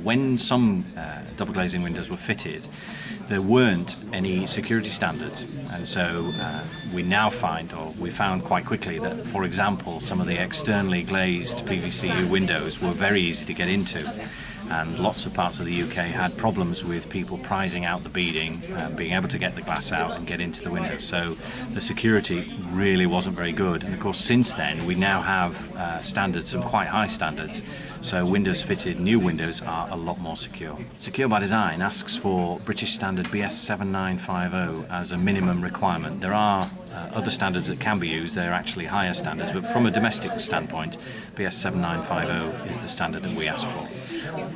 When some double glazing windows were fitted, there weren't any security standards, and so we now find, or we found quite quickly, that, for example, some of the externally glazed PVC-U windows were very easy to get into, and lots of parts of the UK had problems with people prizing out the beading, being able to get the glass out and get into the windows. So the security really wasn't very good, and of course since then we now have standards, some quite high standards, so windows fitted, new windows, are a lot more secure. Secure by Design asks for British standard BS 7950 as a minimum requirement. There are other standards that can be used, they're actually higher standards, but from a domestic standpoint, BS 7950 is the standard that we ask for.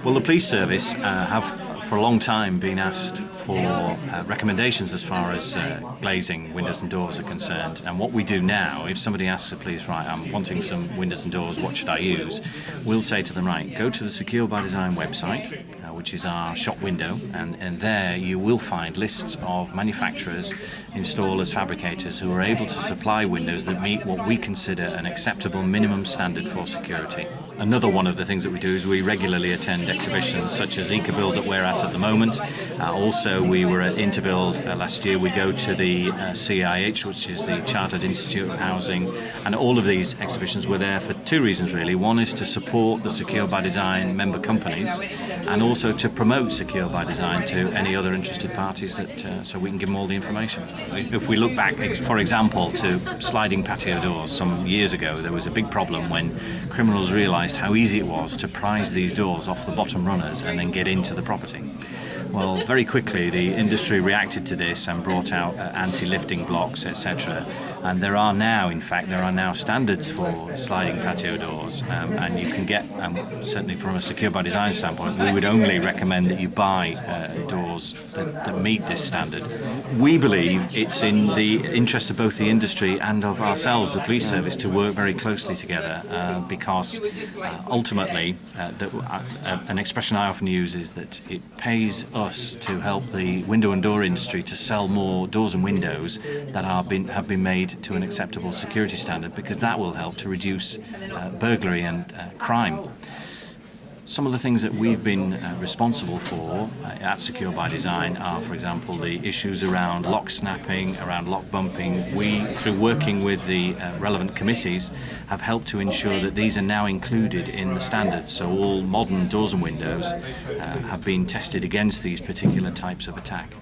Well, the police service have for a long time been asked for recommendations as far as glazing windows and doors are concerned, and what we do now, if somebody asks the police, right, I'm wanting some windows and doors, what should I use? We'll say to them, right, go to the Secure by Design website, which is our shop window, and there you will find lists of manufacturers, installers, fabricators who are able to supply windows that meet what we consider an acceptable minimum standard for security. Another one of the things that we do is we regularly attend exhibitions such as ACPO that we're at the moment. Also, we were at Interbuild last year. We go to the CIH, which is the Chartered Institute of Housing, and all of these exhibitions were there for two reasons really. One is to support the Secure by Design member companies, and also to promote Secure by Design to any other interested parties, that so we can give them all the information. If we look back, for example, to sliding patio doors, some years ago there was a big problem when criminals realised how easy it was to prise these doors off the bottom runners and then get into the property. Well, very quickly the industry reacted to this and brought out anti-lifting blocks, etc. And there are now standards for sliding patio doors, and you can get, certainly from a Secure by Design standpoint, we would only recommend that you buy doors that meet this standard. We believe it's in the interest of both the industry and of ourselves, the police service, to work very closely together, because ultimately an expression I often use is that it pays us to help the window and door industry to sell more doors and windows that have been made to an acceptable security standard, because that will help to reduce burglary and crime. Some of the things that we've been responsible for at Secure by Design are, for example, the issues around lock snapping, around lock bumping. We, through working with the relevant committees, have helped to ensure that these are now included in the standards, so all modern doors and windows have been tested against these particular types of attack.